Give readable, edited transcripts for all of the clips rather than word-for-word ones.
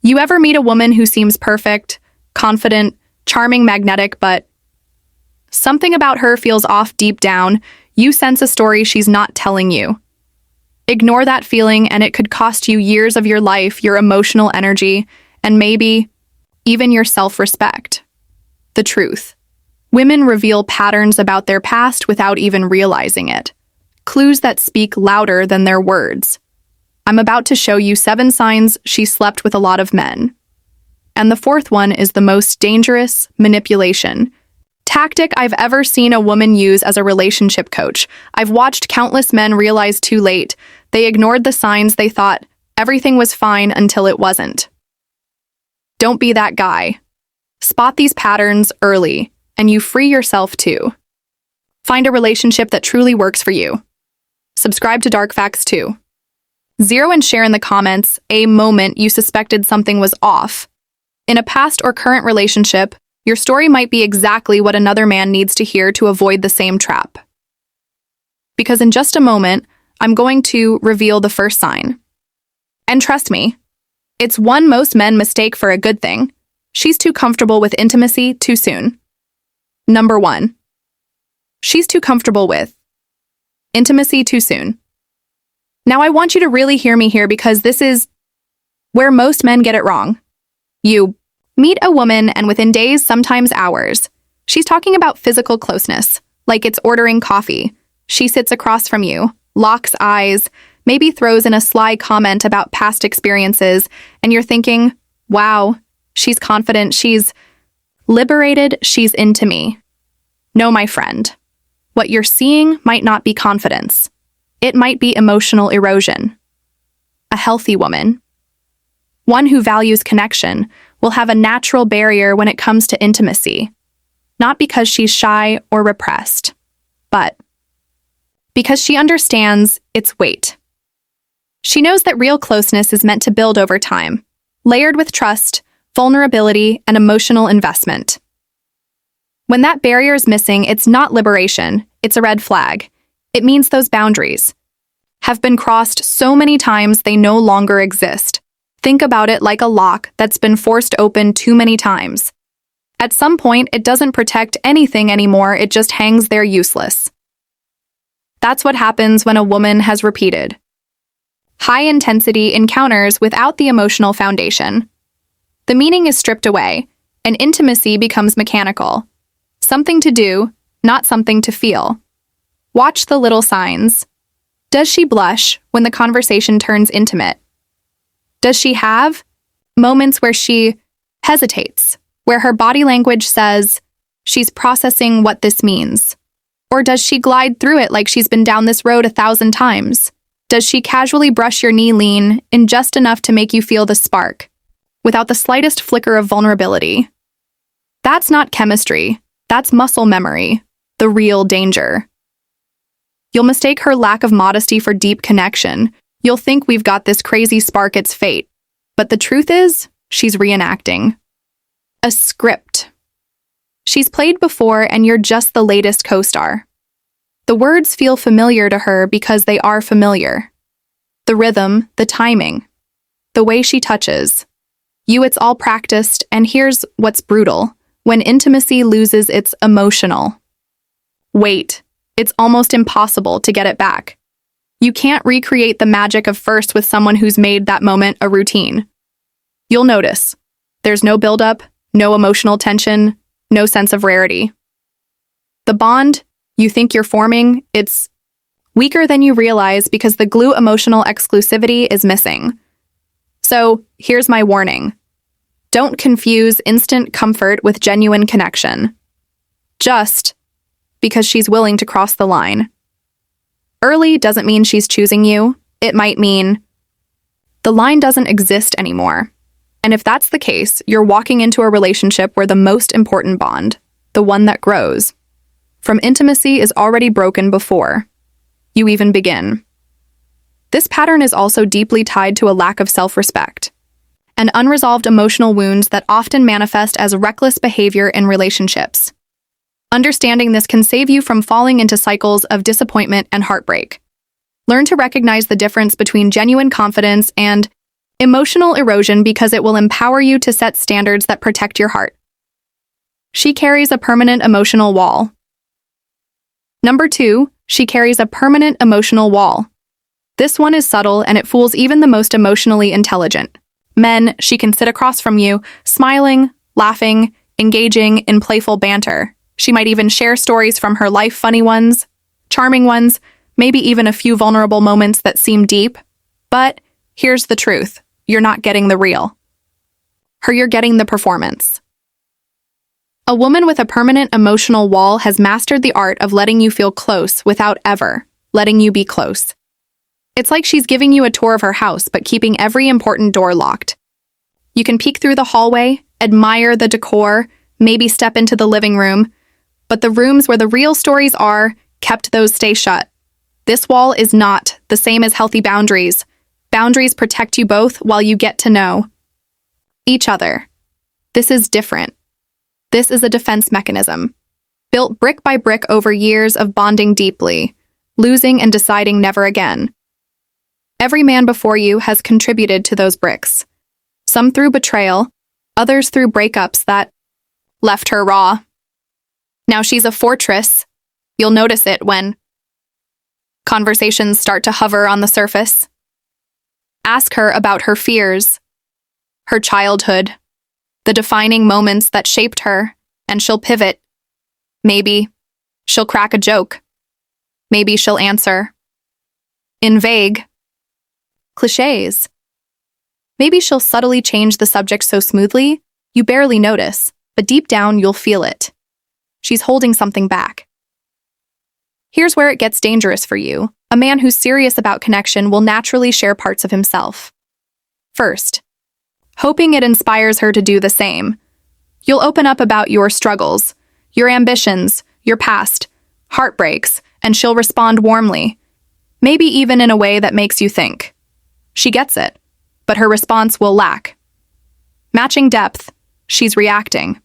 You ever meet a woman who seems perfect, confident, charming, magnetic, but something about her feels off deep down? You sense a story she's not telling you. Ignore that feeling and it could cost you years of your life, your emotional energy, and maybe even your self-respect. The truth. Women reveal patterns about their past without even realizing it. Clues that speak louder than their words. I'm about to show you 7 signs she slept with a lot of men. And the 4th one is the most dangerous: manipulation. Tactic I've ever seen a woman use as a relationship coach. I've watched countless men realize too late. They ignored the signs. They thought everything was fine until it wasn't. Don't be that guy. Spot these patterns early, and you free yourself too. Find a relationship that truly works for you. Subscribe to Dark Facts too. 0 and share in the comments a moment you suspected something was off. In a past or current relationship, your story might be exactly what another man needs to hear to avoid the same trap. Because in just a moment, I'm going to reveal the first sign. And trust me, it's one most men mistake for a good thing. She's too comfortable with intimacy too soon. Number 1. She's too comfortable with intimacy too soon. Now I want you to really hear me here because this is where most men get it wrong. You meet a woman and within days, sometimes hours, she's talking about physical closeness, like it's ordering coffee. She sits across from you, locks eyes, maybe throws in a sly comment about past experiences, and you're thinking, wow, she's confident, she's liberated, she's into me. No, my friend. What you're seeing might not be confidence. It might be emotional erosion. A healthy woman, one who values connection, will have a natural barrier when it comes to intimacy, not because she's shy or repressed, but because she understands its weight. She knows that real closeness is meant to build over time, layered with trust, vulnerability, and emotional investment. When that barrier is missing, it's not liberation, it's a red flag. It means those boundaries have been crossed so many times they no longer exist. Think about it like a lock that's been forced open too many times. At some point, it doesn't protect anything anymore, it just hangs there useless. That's what happens when a woman has repeated high-intensity encounters without the emotional foundation. The meaning is stripped away, and intimacy becomes mechanical. Something to do, not something to feel. Watch the little signs. Does she blush when the conversation turns intimate? Does she have moments where she hesitates, where her body language says she's processing what this means? Or does she glide through it like she's been down this road 1,000 times? Does she casually brush your knee lean in just enough to make you feel the spark, without the slightest flicker of vulnerability? That's not chemistry. That's muscle memory, the real danger. You'll mistake her lack of modesty for deep connection. You'll think we've got this crazy spark, it's fate. But the truth is, she's reenacting a script. She's played before and you're just the latest co-star. The words feel familiar to her because they are familiar. The rhythm, the timing, the way she touches. It's all practiced, and here's what's brutal. When intimacy loses its emotional weight, it's almost impossible to get it back. You can't recreate the magic of first with someone who's made that moment a routine. You'll notice there's no buildup, no emotional tension, no sense of rarity. The bond you think you're forming, it's weaker than you realize because the glue emotional exclusivity is missing. So here's my warning. Don't confuse instant comfort with genuine connection. Just because she's willing to cross the line. Early doesn't mean she's choosing you. It might mean the line doesn't exist anymore. And if that's the case, you're walking into a relationship where the most important bond, the one that grows, from intimacy is already broken before you even begin. This pattern is also deeply tied to a lack of self-respect and unresolved emotional wounds that often manifest as reckless behavior in relationships. Understanding this can save you from falling into cycles of disappointment and heartbreak. Learn to recognize the difference between genuine confidence and Emotional erosion because it will empower you to set standards that protect your heart. She carries a permanent emotional wall. Number 2, she carries a permanent emotional wall. This one is subtle and it fools even the most emotionally intelligent. Men, she can sit across from you, smiling, laughing, engaging in playful banter. She might even share stories from her life, funny ones, charming ones, maybe even a few vulnerable moments that seem deep. But here's the truth. You're not getting the real. You're getting the performance. A woman with a permanent emotional wall has mastered the art of letting you feel close without ever letting you be close. It's like she's giving you a tour of her house, but keeping every important door locked. You can peek through the hallway, admire the decor, maybe step into the living room, but the rooms where the real stories are, those stay shut. This wall is not the same as healthy boundaries. Boundaries protect you both while you get to know each other. This is different. This is a defense mechanism, built brick by brick over years of bonding deeply, losing and deciding never again. Every man before you has contributed to those bricks, some through betrayal, others through breakups that left her raw. Now she's a fortress. You'll notice it when conversations start to hover on the surface. Ask her about her fears, her childhood, the defining moments that shaped her, and she'll pivot. Maybe she'll crack a joke. Maybe she'll answer in vague cliches. Maybe she'll subtly change the subject so smoothly you barely notice, but deep down you'll feel it. She's holding something back. Here's where it gets dangerous for you. A man who's serious about connection will naturally share parts of himself. First, hoping it inspires her to do the same. You'll open up about your struggles, your ambitions, your past, heartbreaks, and she'll respond warmly, maybe even in a way that makes you think. She gets it, but her response will lack matching depth. She's reacting,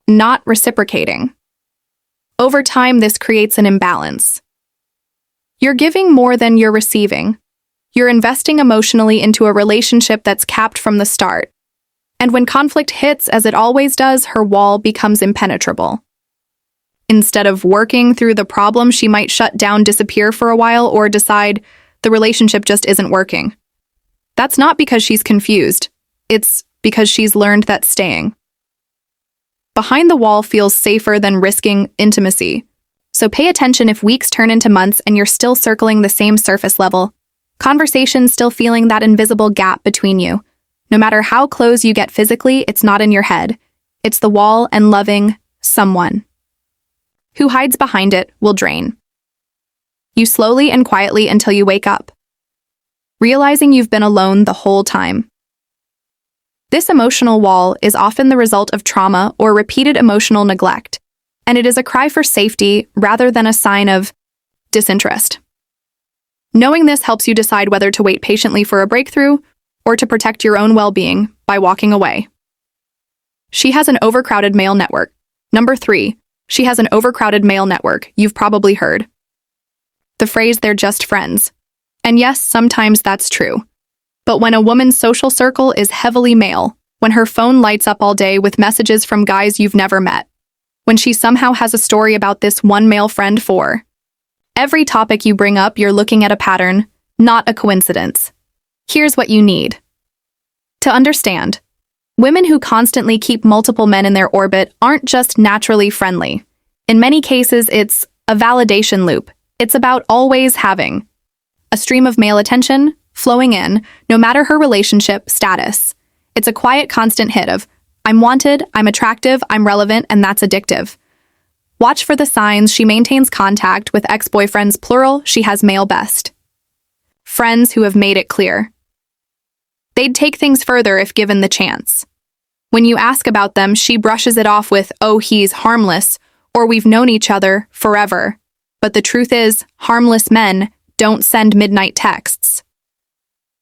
not reciprocating. Over time, this creates an imbalance. You're giving more than you're receiving. You're investing emotionally into a relationship that's capped from the start. And when conflict hits, as it always does, her wall becomes impenetrable. Instead of working through the problem, she might shut down, disappear for a while, or decide the relationship just isn't working. That's not because she's confused. It's because she's learned that staying behind the wall feels safer than risking intimacy. So pay attention if weeks turn into months and you're still circling the same surface level, conversations still feeling that invisible gap between you. No matter how close you get physically, it's not in your head. It's the wall, and loving someone who hides behind it will drain you slowly and quietly until you wake up, realizing you've been alone the whole time. This emotional wall is often the result of trauma or repeated emotional neglect, and it is a cry for safety rather than a sign of disinterest. Knowing this helps you decide whether to wait patiently for a breakthrough or to protect your own well-being by walking away. She has an overcrowded male network. Number 3, she has an overcrowded male network. You've probably heard the phrase, "they're just friends." And yes, sometimes that's true. But when a woman's social circle is heavily male, when her phone lights up all day with messages from guys you've never met, when she somehow has a story about this one male friend for every topic you bring up, you're looking at a pattern, not a coincidence. Here's what you need to understand. Women who constantly keep multiple men in their orbit aren't just naturally friendly. In many cases, it's a validation loop. It's about always having a stream of male attention flowing in, no matter her relationship status. It's a quiet, constant hit of, I'm wanted, I'm attractive, I'm relevant, and that's addictive. Watch for the signs. She maintains contact with ex-boyfriends, plural. She has male best friends who have made it clear they'd take things further if given the chance. When you ask about them, she brushes it off with, oh, he's harmless, or we've known each other forever. But the truth is, harmless men don't send midnight texts.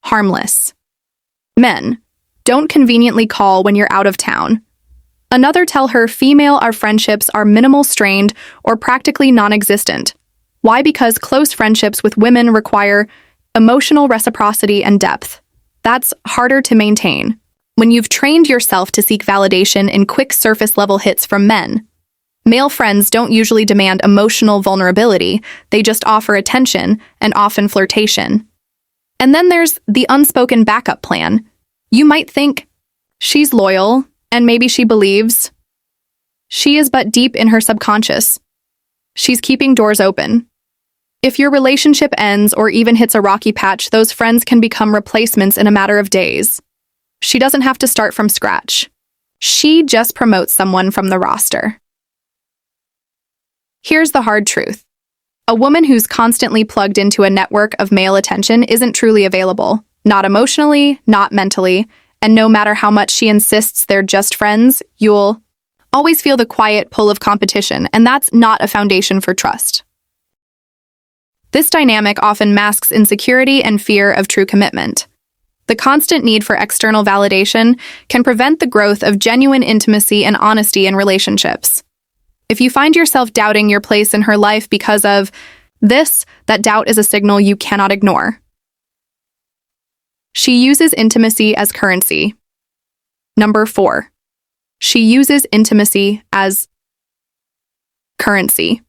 Harmless men don't conveniently call when you're out of town. Another tell her female our friendships are minimal, strained, or practically non-existent. Why? Because close friendships with women require emotional reciprocity and depth. That's harder to maintain when you've trained yourself to seek validation in quick surface-level hits from men. Male friends don't usually demand emotional vulnerability, they just offer attention and often flirtation. And then there's the unspoken backup plan. You might think, she's loyal, and maybe she believes. She is but deep in her subconscious. She's keeping doors open. If your relationship ends or even hits a rocky patch, those friends can become replacements in a matter of days. She doesn't have to start from scratch. She just promotes someone from the roster. Here's the hard truth. A woman who's constantly plugged into a network of male attention isn't truly available, not emotionally, not mentally, and no matter how much she insists they're just friends, you'll always feel the quiet pull of competition, and that's not a foundation for trust. This dynamic often masks insecurity and fear of true commitment. The constant need for external validation can prevent the growth of genuine intimacy and honesty in relationships. If you find yourself doubting your place in her life because of this, that doubt is a signal you cannot ignore. She uses intimacy as currency. Number 4. She uses intimacy as currency.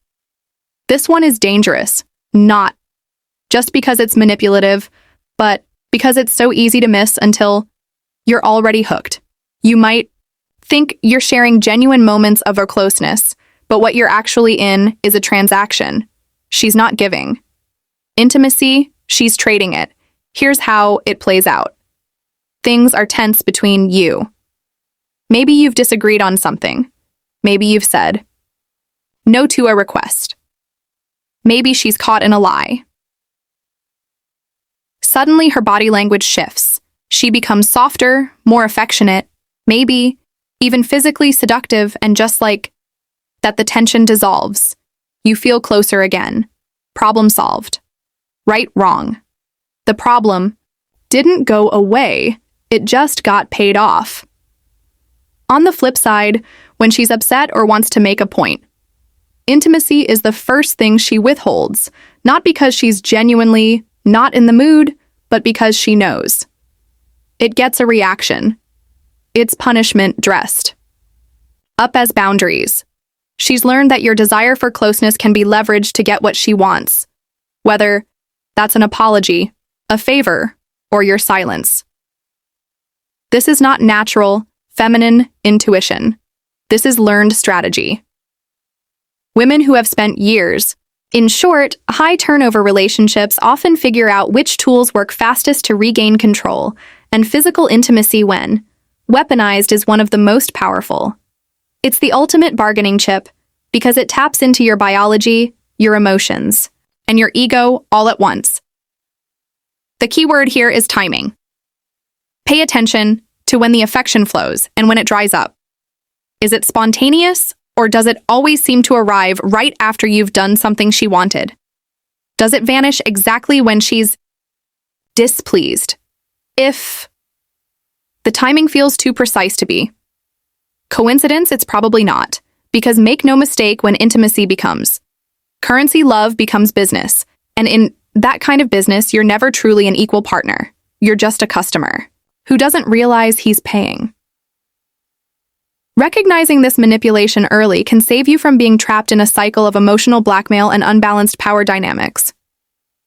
This one is dangerous, not just because it's manipulative, but because it's so easy to miss until you're already hooked. You might think you're sharing genuine moments of her closeness, but what you're actually in is a transaction. She's not giving intimacy, she's trading it. Here's how it plays out. Things are tense between you. Maybe you've disagreed on something. Maybe you've said no to a request. Maybe she's caught in a lie. Suddenly, her body language shifts. She becomes softer, more affectionate, maybe even physically seductive, and just like that, the tension dissolves. You feel closer again. Problem solved. Right, wrong. The problem didn't go away, it just got paid off. On the flip side, when she's upset or wants to make a point, intimacy is the first thing she withholds, not because she's genuinely not in the mood, but because she knows. It gets a reaction. It's punishment dressed up as boundaries. She's learned that your desire for closeness can be leveraged to get what she wants, whether that's an apology, a favor, or your silence. This is not natural, feminine intuition. This is learned strategy. Women who have spent years, in short, high turnover relationships often figure out which tools work fastest to regain control, and physical intimacy, when weaponized, is one of the most powerful. It's the ultimate bargaining chip because it taps into your biology, your emotions, and your ego all at once. The key word here is timing. Pay attention to when the affection flows and when it dries up. Is it spontaneous, or does it always seem to arrive right after you've done something she wanted? Does it vanish exactly when she's displeased? If the timing feels too precise to be coincidence, it's probably not, because make no mistake, when intimacy becomes currency, love becomes business, and in that kind of business, you're never truly an equal partner. You're just a customer who doesn't realize he's paying. Recognizing this manipulation early can save you from being trapped in a cycle of emotional blackmail and unbalanced power dynamics.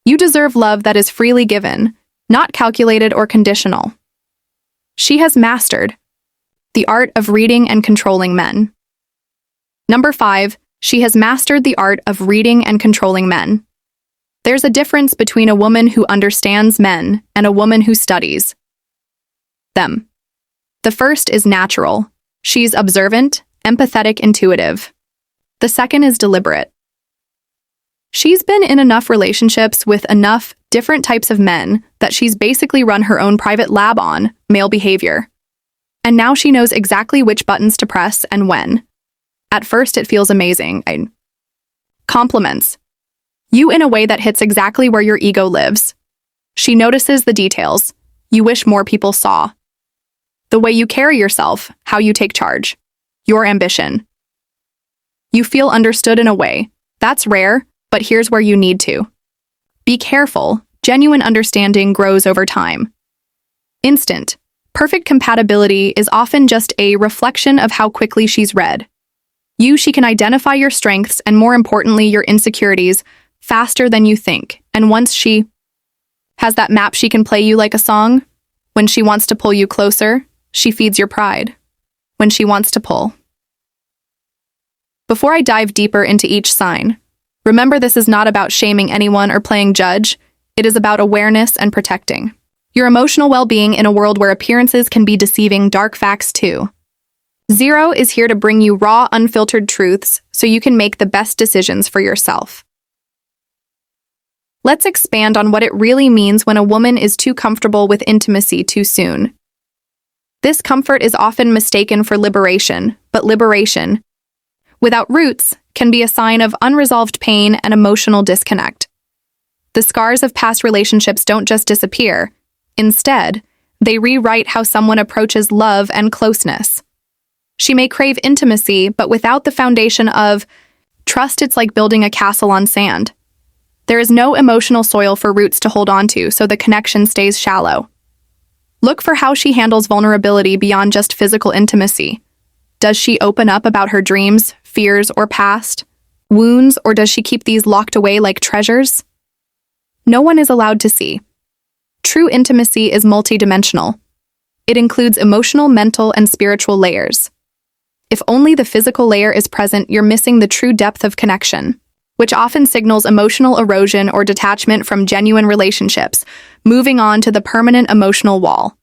You deserve love that is freely given, not calculated or conditional. She has mastered the art of reading and controlling men. Number 5, she has mastered the art of reading and controlling men. There's a difference between a woman who understands men and a woman who studies them. The first is natural. She's observant, empathetic, intuitive. The second is deliberate. She's been in enough relationships with enough different types of men that she's basically run her own private lab on male behavior. And now she knows exactly which buttons to press and when. At first, it feels amazing. Compliments you in a way that hits exactly where your ego lives. She notices the details you wish more people saw. The way you carry yourself, how you take charge, your ambition. You feel understood in a way that's rare, but here's where you need to be careful. Genuine understanding grows over time. instant. Perfect compatibility is often just a reflection of how quickly she's read. She can identify your strengths and, more importantly, your insecurities faster than you think. And once she has that map, she can play you like a song. When she wants to pull you closer, she feeds your pride. When she wants to pull. Before I dive deeper into each sign, remember this is not about shaming anyone or playing judge. It is about awareness and protecting your emotional well-being in a world where appearances can be deceiving. Dark facts too. 0 is here to bring you raw, unfiltered truths so you can make the best decisions for yourself. Let's expand on what it really means when a woman is too comfortable with intimacy too soon. This comfort is often mistaken for liberation, but liberation, without roots, can be a sign of unresolved pain and emotional disconnect. The scars of past relationships don't just disappear. Instead, they rewrite how someone approaches love and closeness. She may crave intimacy, but without the foundation of trust, it's like building a castle on sand. There is no emotional soil for roots to hold onto, so the connection stays shallow. Look for how she handles vulnerability beyond just physical intimacy. Does she open up about her dreams, fears, or past wounds, or does she keep these locked away like treasures? No one is allowed to see. True intimacy is multidimensional. It includes emotional, mental, and spiritual layers. If only the physical layer is present, you're missing the true depth of connection, which often signals emotional erosion or detachment from genuine relationships, moving on to the permanent emotional wall.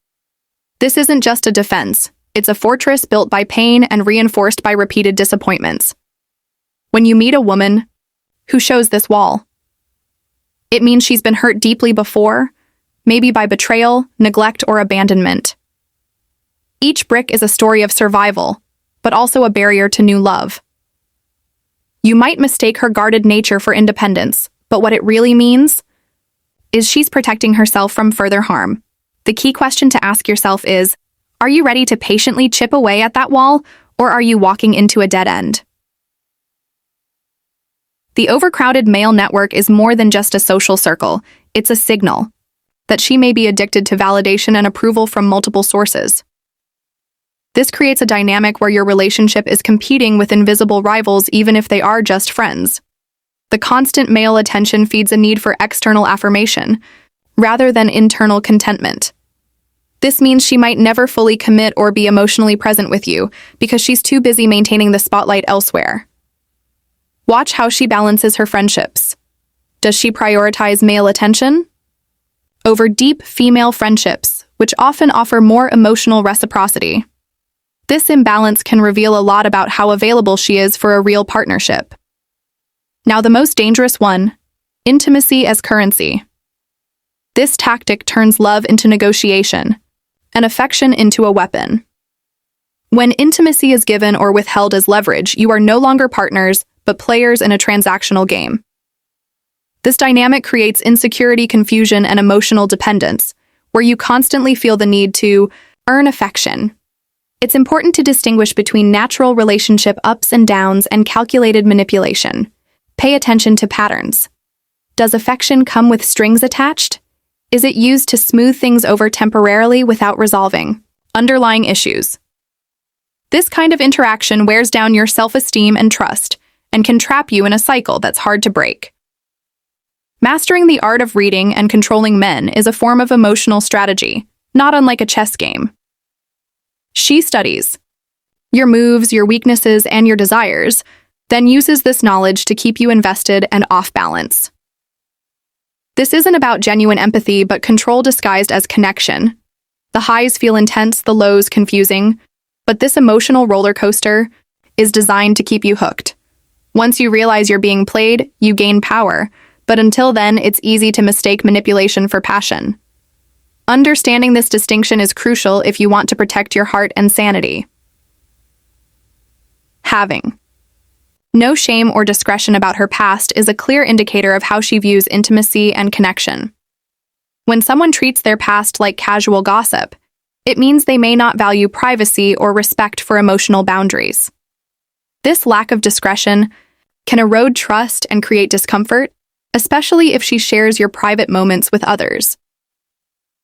This isn't just a defense, it's a fortress built by pain and reinforced by repeated disappointments. When you meet a woman who shows this wall, it means she's been hurt deeply before, maybe by betrayal, neglect, or abandonment. Each brick is a story of survival, but also a barrier to new love. You might mistake her guarded nature for independence, but what it really means is she's protecting herself from further harm. The key question to ask yourself is, are you ready to patiently chip away at that wall, or are you walking into a dead end? The overcrowded male network is more than just a social circle. It's a signal that she may be addicted to validation and approval from multiple sources. This creates a dynamic where your relationship is competing with invisible rivals, even if they are just friends. The constant male attention feeds a need for external affirmation, rather than internal contentment. This means she might never fully commit or be emotionally present with you because she's too busy maintaining the spotlight elsewhere. Watch how she balances her friendships. Does she prioritize male attention over deep female friendships, which often offer more emotional reciprocity? This imbalance can reveal a lot about how available she is for a real partnership. Now, the most dangerous one, intimacy as currency. This tactic turns love into negotiation and affection into a weapon. When intimacy is given or withheld as leverage, you are no longer partners, but players in a transactional game. This dynamic creates insecurity, confusion, and emotional dependence, where you constantly feel the need to earn affection. It's important to distinguish between natural relationship ups and downs and calculated manipulation. Pay attention to patterns. Does affection come with strings attached? Is it used to smooth things over temporarily without resolving underlying issues? This kind of interaction wears down your self-esteem and trust and can trap you in a cycle that's hard to break. Mastering the art of reading and controlling men is a form of emotional strategy, not unlike a chess game. She studies your moves, your weaknesses, and your desires, then uses this knowledge to keep you invested and off balance. This isn't about genuine empathy, but control disguised as connection. The highs feel intense, the lows confusing, but this emotional roller coaster is designed to keep you hooked. Once you realize you're being played, you gain power, but until then, it's easy to mistake manipulation for passion. Understanding this distinction is crucial if you want to protect your heart and sanity. Having no shame or discretion about her past is a clear indicator of how she views intimacy and connection. When someone treats their past like casual gossip, it means they may not value privacy or respect for emotional boundaries. This lack of discretion can erode trust and create discomfort, especially if she shares your private moments with others.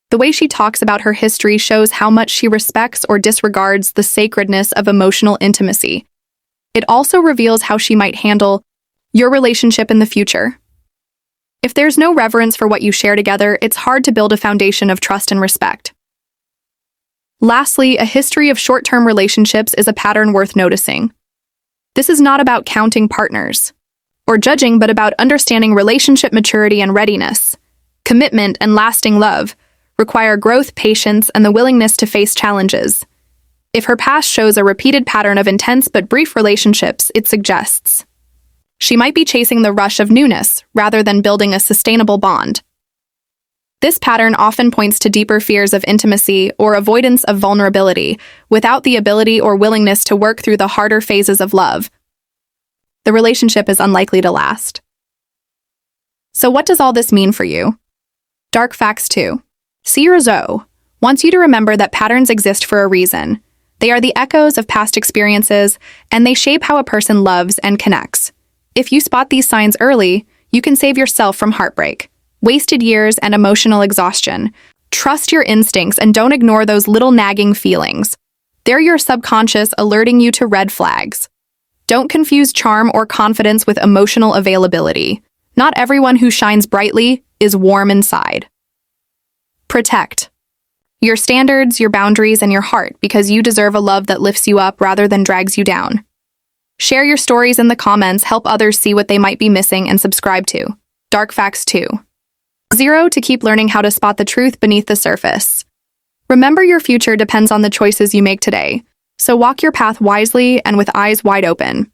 The way she talks about her history shows how much she respects or disregards the sacredness of emotional intimacy. It also reveals how she might handle your relationship in the future. If there's no reverence for what you share together, it's hard to build a foundation of trust and respect. Lastly, a history of short-term relationships is a pattern worth noticing. This is not about counting partners or judging, but about understanding relationship maturity and readiness. Commitment and lasting love require growth, patience, and the willingness to face challenges. If her past shows a repeated pattern of intense but brief relationships, it suggests she might be chasing the rush of newness rather than building a sustainable bond. This pattern often points to deeper fears of intimacy or avoidance of vulnerability, without the ability or willingness to work through the harder phases of love. The relationship is unlikely to last. So what does all this mean for you? Dark Facts 2. Seer Zoe wants you to remember that patterns exist for a reason. They are the echoes of past experiences, and they shape how a person loves and connects. If you spot these signs early, you can save yourself from heartbreak, wasted years, and emotional exhaustion. Trust your instincts and don't ignore those little nagging feelings. They're your subconscious alerting you to red flags. Don't confuse charm or confidence with emotional availability. Not everyone who shines brightly is warm inside. Protect your standards, your boundaries, and your heart, because you deserve a love that lifts you up rather than drags you down. Share your stories in the comments, help others see what they might be missing, and subscribe to Dark Facts 2. 0 to keep learning how to spot the truth beneath the surface. Remember, your future depends on the choices you make today, so walk your path wisely and with eyes wide open.